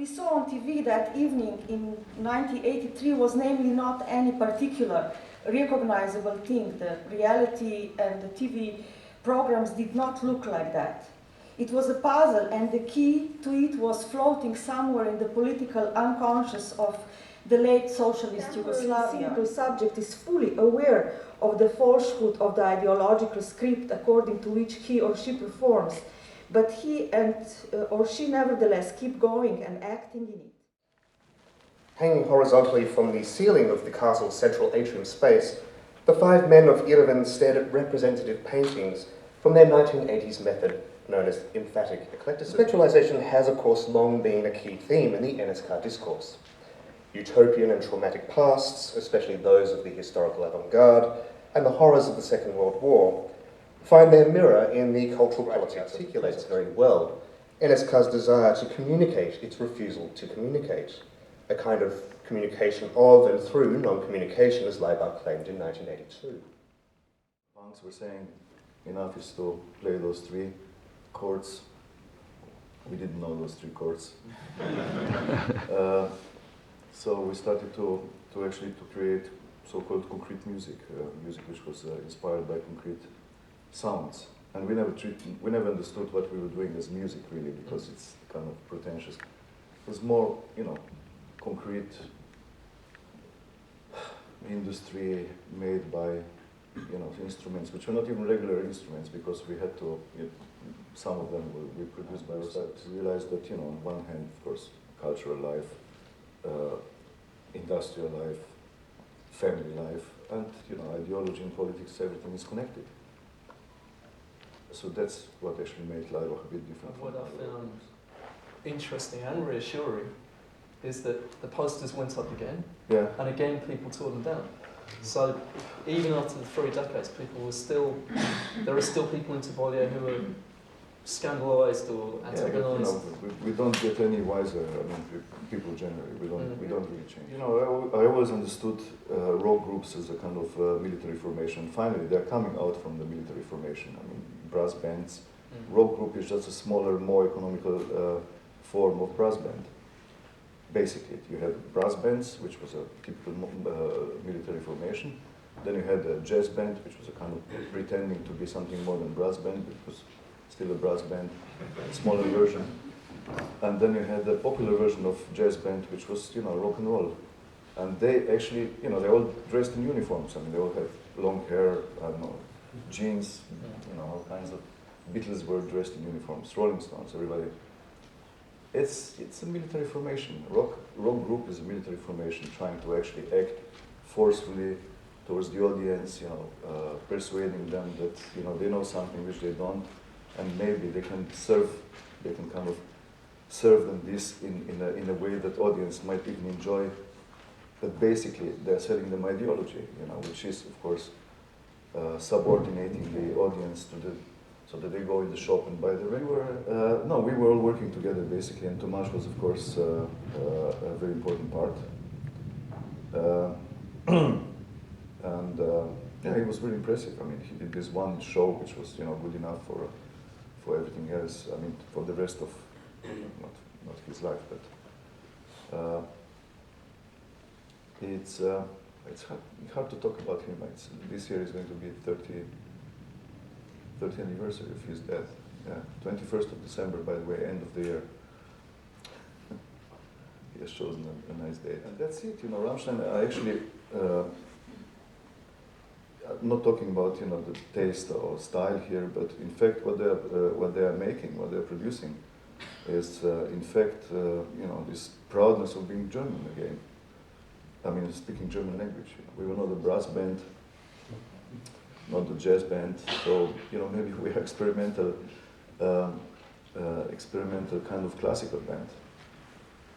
we saw on TV that evening in 1983 was namely not any particular recognizable thing. The reality and the TV programs did not look like that. It was a puzzle, and the key to it was floating somewhere in the political unconscious of the late socialist Yugoslavia. The subject is fully aware of the falsehood of the ideological script according to which he or she performs, but he or she nevertheless keep going and acting in it. Hanging horizontally from the ceiling of the castle's central atrium space, the five men of Yerevan stared at representative paintings from their 1980s method, known as emphatic eclecticism. Spectralization has, of course, long been a key theme in the NSK discourse. Utopian and traumatic pasts, especially those of the historical avant-garde, and the horrors of the Second World War, find their mirror in the cultural politics. Articulates very well NSK's desire to communicate its refusal to communicate, a kind of communication of and through non-communication, as Laibach claimed in 1982. Punks were saying, enough is to play those three chords. We didn't know those three chords. So we started to create so-called concrete music, music which was inspired by concrete sounds. And we never understood what we were doing as music, really, because it's kind of pretentious. It was more, concrete industry made by, instruments which were not even regular instruments, because we had to, some of them were produced by ourselves. We realized that, on one hand, of course, cultural life, industrial life, family life, and, ideology and politics, everything is connected. So that's what actually made Laibach a bit different. What I found interesting and reassuring is that the posters went up again, and again people tore them down. So even after the 3 decades, there are still people in Tivoli who are scandalized or antagonized. We don't get any wiser. People generally, we don't really change. I always understood rock groups as a kind of military formation. Finally, they're coming out from the military formation. Brass bands. Rock group is just a smaller, more economical form of brass band. Basically, you had brass bands, which was a typical military formation. Then you had a jazz band, which was a kind of pretending to be something more than brass band, but it was still a brass band, smaller version. And then you had the popular version of jazz band, which was, rock and roll. And they actually, they all dressed in uniforms. They all had long hair, jeans, all kinds of. Beatles were dressed in uniforms, Rolling Stones, everybody. It's a military formation. Rock group is a military formation trying to actually act forcefully towards the audience, persuading them that they know something which they don't, and maybe they can kind of serve them this in a way that audience might even enjoy. But basically, they're selling them ideology, which is, of course, subordinating the audience to so that they go in the shop and buy the regular. We were all working together basically, and Tomasz was, of course, a very important part. It was really impressive. He did this one show which was, good enough for everything else. For the rest of not his life, but it's hard to talk about him. This year is going to be 30th anniversary of his death. 21st of December, by the way, end of the year. He has chosen a nice date. And that's it, Rammstein, I actually, I'm not talking about, the taste or style here, but in fact what they are making, what they're producing is, in fact, this proudness of being German again. Speaking German language. We were not a brass band, not the jazz band, so maybe we are experimental kind of classical band,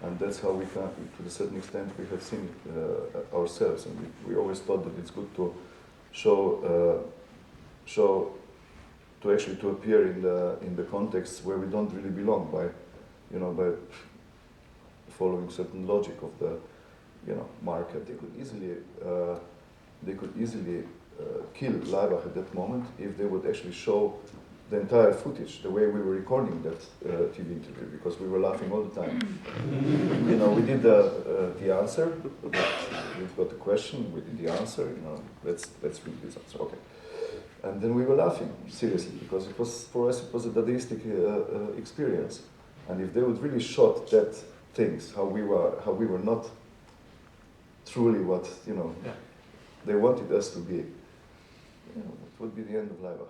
and that's how we can, to a certain extent, we have seen it ourselves, and we always thought that it's good to to appear in the contexts where we don't really belong by following certain logic of the market. They could easily kill Laibach at that moment if they would actually show the entire footage, the way we were recording that TV interview, because we were laughing all the time. You know, we did the answer. We've got the question. We did the answer. You know, let's read this answer. Okay. And then we were laughing seriously because it was, for us, it was a Dadaistic experience. And if they would really shot that things, how we were not truly what, you know, they wanted us to be, you know, it would be the end of Laibach.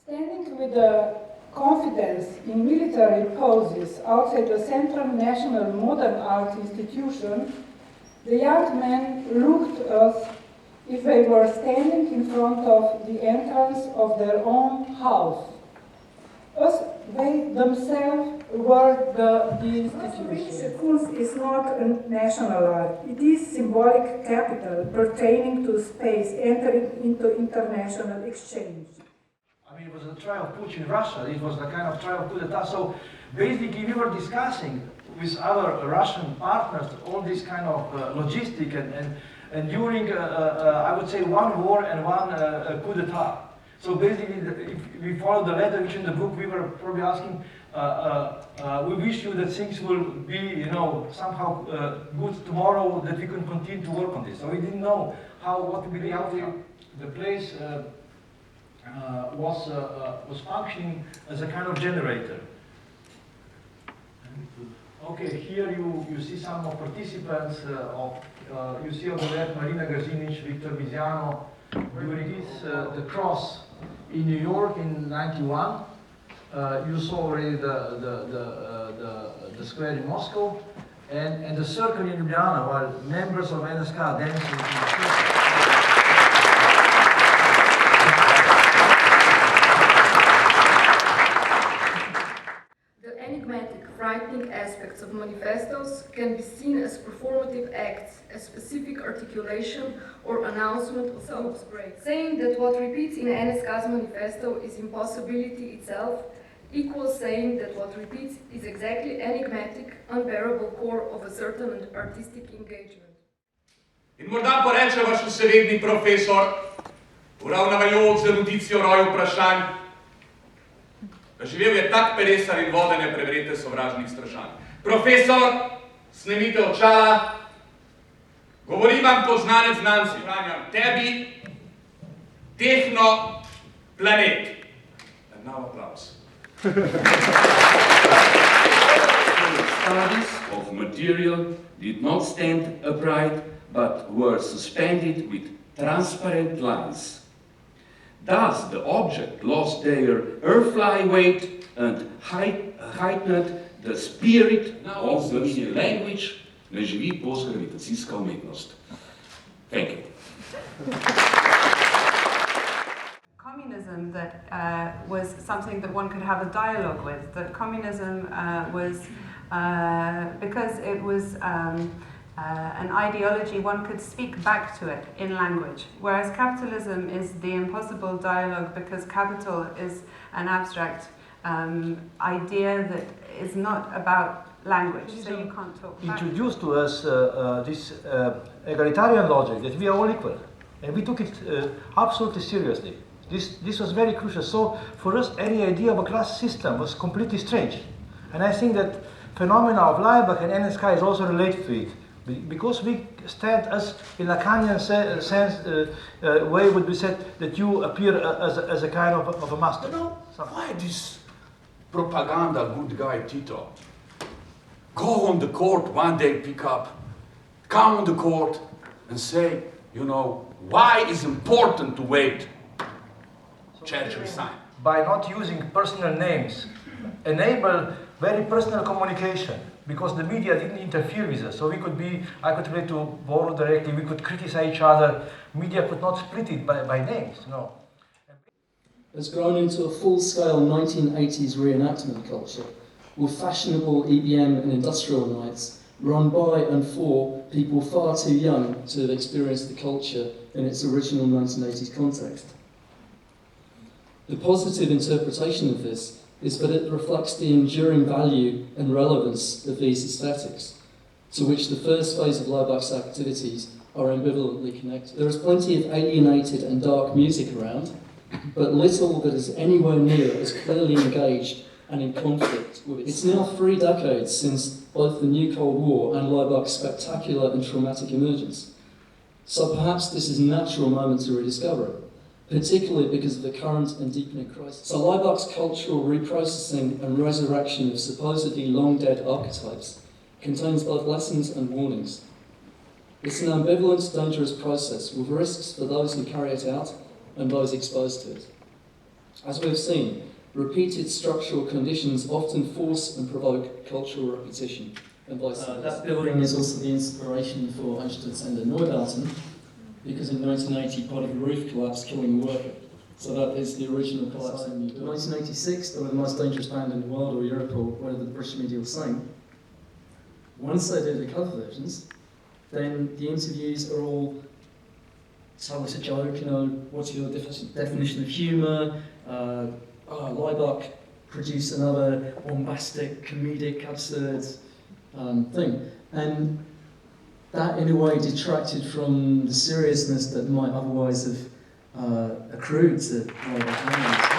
Standing with confidence in military poses outside the Central National Modern Art Institution, the young men looked as if they were standing in front of the entrance of their own house, as they themselves were the institution. Kunst is not a national art. It is symbolic capital pertaining to space, entering into international exchange. I mean, it was a trial of Putin in Russia. It was a kind of trial of coup d'etat. So basically, we were discussing with our Russian partners all this kind of logistic and during, I would say, one war and one coup d'etat. So basically, if we follow the letter which in the book, we were probably asking, we wish you that things will be, you know, somehow good tomorrow, that we can continue to work on this. So we didn't know what would be the outcome. The place was functioning as a kind of generator. Okay, here you see some of participants. You see on the left Marina Gazinic, Victor Viziano, during this, the cross in New York in '91. You saw already the square in Moscow, and the circle in Ljubljana, while members of NSK dancing in the circle. Frightening aspects of manifestos can be seen as performative acts, as specific articulation or announcement of groups break. Saying that what repeats in NSK's manifesto is impossibility itself equals saying that what repeats is exactly enigmatic, unbearable core of a certain artistic engagement. In morda poreče vaš vsevedni profesor, uravnavajoč z erudicijo roju vprašanj, živel je tak peresar in vodenje preverite sovražnih strašanj. Profesor, snemite očala, govorim vam kot znanec znanci, branjam tebi, tehno, planet. And now applause. Studies of material did not stand upright, but were suspended with transparent lines. Thus, the object lost their earthly weight and heightened the spirit of the language. Ne živi postgravitacijska umetnost. Thank you. Communism that was something that one could have a dialogue with. That communism was, because it was an ideology, one could speak back to it in language, whereas capitalism is the impossible dialogue because capital is an abstract idea that is not about language, so you can't talk back. Introduced to us this egalitarian logic that we are all equal, and we took it absolutely seriously. This was very crucial. So for us, any idea of a class system was completely strange, and I think that phenomena of Laibach and NSK is also related to it. Because we stand as, in Lacanian sense, way would be said that you appear as a kind of a master. You know, why this propaganda good guy Tito? Go on the court one day, pick up, come on the court and say, you know, why is important to wait? Church resign. By not using personal names, enable very personal communication. Because the media didn't interfere with us, so we could be, I could relate to Boro directly, we could criticize each other. Media could not split it by names, no. Has grown into a full-scale 1980s reenactment culture, with fashionable EBM and industrial nights run by and for people far too young to have experienced the culture in its original 1980s context. The positive interpretation of this is that it reflects the enduring value and relevance of these aesthetics, to which the first phase of Laibach's activities are ambivalently connected. There is plenty of alienated and dark music around, but little that is anywhere near as clearly engaged and in conflict with it. It's now 3 decades since both the new Cold War and Laibach's spectacular and traumatic emergence. So perhaps this is a natural moment to rediscover it, particularly because of the current and deepening crisis. So Laibach's cultural reprocessing and resurrection of supposedly long-dead archetypes contains both lessons and warnings. It's an ambivalent, dangerous process with risks for those who carry it out and those exposed to it. As we've seen, repeated structural conditions often force and provoke cultural repetition. And that building is also the inspiration for Einstürzende Neubauten, because in 1980 part of the roof collapsed, killing a worker. So that is the original collapse. In 1986, they were the most dangerous band in the world, or Europe, or whatever the British media was saying. Once they did the cover versions, then the interviews are all, tell us a joke, you know, what's your definition of humour? Laibach produced another bombastic, comedic, absurd thing. And that, in a way, detracted from the seriousness that might otherwise have accrued to Laibach.